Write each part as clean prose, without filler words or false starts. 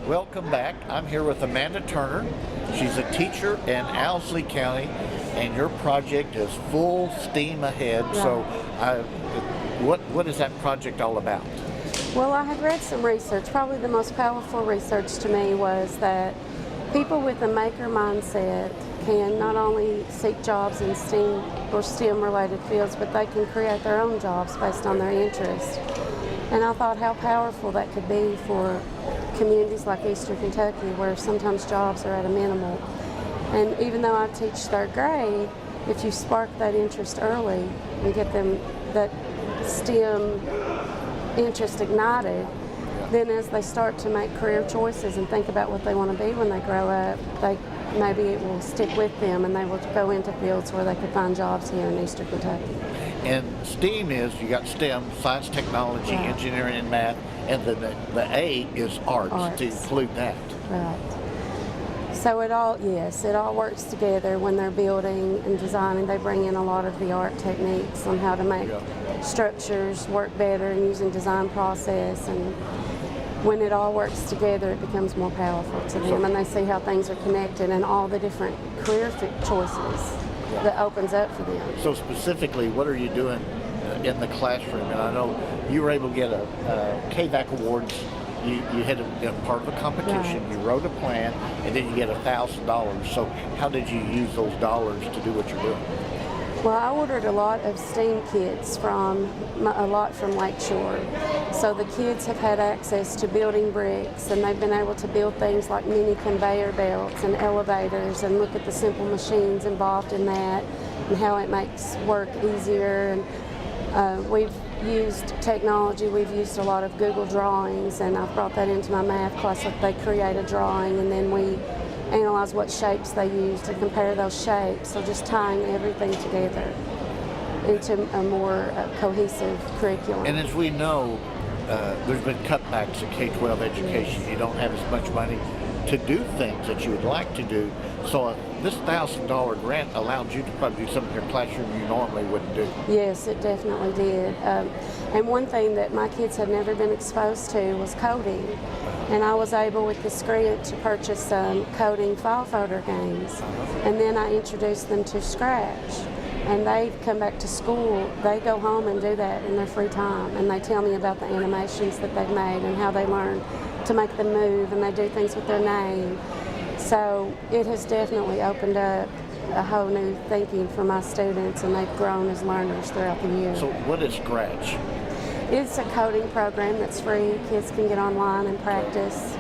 Welcome back. I'm here with Amanda Turner. She's a teacher in Owsley County, and your project is full steam ahead. Yeah. So, what is that project all about? Well, I had read some research. Probably the most powerful research to me was that people with a maker mindset can not only seek jobs in STEAM or STEM-related fields, but they can create their own jobs based on their interests. And I thought how powerful that could be for communities like Eastern Kentucky, where sometimes jobs are at a minimal. And even though I teach third grade, if you spark that interest early and get them that STEM interest ignited, then as they start to make career choices and think about what they want to be when they grow up, maybe it will stick with them and they will go into fields where they could find jobs here in Eastern Kentucky. And STEAM is, you got STEM, science, technology, Right. engineering, and math, and then the A is arts, to include that. Right. So it all works together when they're building and designing. They bring in a lot of the art techniques on how to make structures work better and using design process. And when it all works together, it becomes more powerful to them, and they see how things are connected and all the different career choices that opens up for them. So specifically, what are you doing in the classroom? And I know you were able to get a KVAC awards. You had a part of a competition. Right. You wrote a plan, and then you get $1,000. So how did you use those dollars to do what you're doing? Well, I ordered a lot of STEAM kits from Lakeshore. So the kids have had access to building bricks, and they've been able to build things like mini conveyor belts and elevators and look at the simple machines involved in that and how it makes work easier. And we've used technology. We've used a lot of Google drawings, and I've brought that into my math class. Like they create a drawing, and then we analyze what shapes they used and compare those shapes. So just tying everything together into a more cohesive curriculum. And as we know, there's been cutbacks in K-12 education. Yes. You don't have as much money to do things that you would like to do. So this $1,000 grant allowed you to probably do something in your classroom you normally wouldn't do. Yes, it definitely did. And one thing that my kids had never been exposed to was coding. And I was able with this grant to purchase some coding file folder games. And then I introduced them to Scratch. And they come back to school, they go home and do that in their free time. And they tell me about the animations that they've made and how they learn to make them move, and they do things with their name. So it has definitely opened up a whole new thinking for my students, and they've grown as learners throughout the year. So what is Scratch? It's a coding program that's free. Kids can get online and practice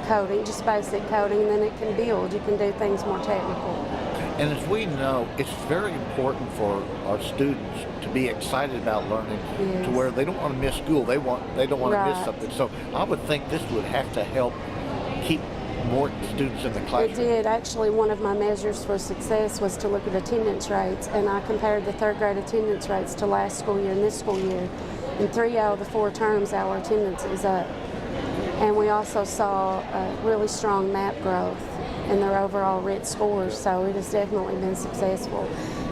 coding, just basic coding, and then it can build. You can do things more technical. And as we know, it's very important for our students to be excited about learning, to where they don't want to miss school. They don't want to miss something. So I would think this would have to help keep more students in the classroom. It did. Actually, one of my measures for success was to look at attendance rates, and I compared the third grade attendance rates to last school year and this school year. In 3 out of the 4 terms, our attendance is up. And we also saw really strong MAP growth in their overall RIT scores, so it has definitely been successful.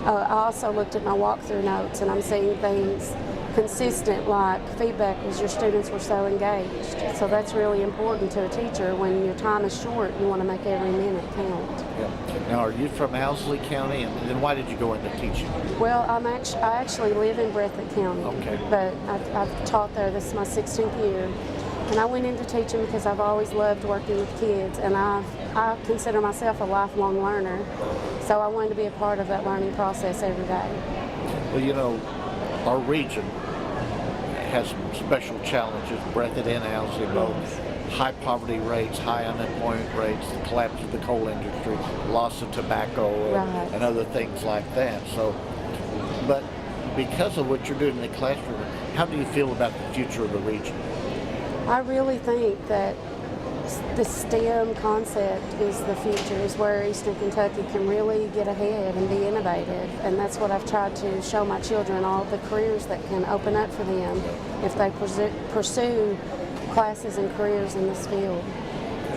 I also looked at my walkthrough notes, and I'm seeing things consistent, like feedback was your students were so engaged. So that's really important to a teacher. When your time is short, you want to make every minute count. Yeah. Now, are you from Owsley County, and then why did you go into teaching? Well, I actually live in Breathitt County, but I've taught there. This is my 16th year. And I went into teaching because I've always loved working with kids, and I consider myself a lifelong learner, so I wanted to be a part of that learning process every day. Well, you know, our region has some special challenges, Breathitt and Owsley both. High poverty rates, high unemployment rates, the collapse of the coal industry, loss of tobacco, and other things like that. So, but because of what you're doing in the classroom, how do you feel about the future of the region? I really think that the STEM concept is the future, is where Eastern Kentucky can really get ahead and be innovative. And that's what I've tried to show my children, all the careers that can open up for them if they pursue classes and careers in this field.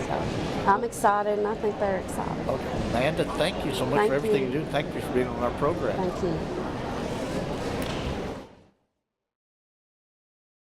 So I'm excited, and I think they're excited. Okay. Amanda, thank you so much for everything you do. Thank you for being on our program. Thank you.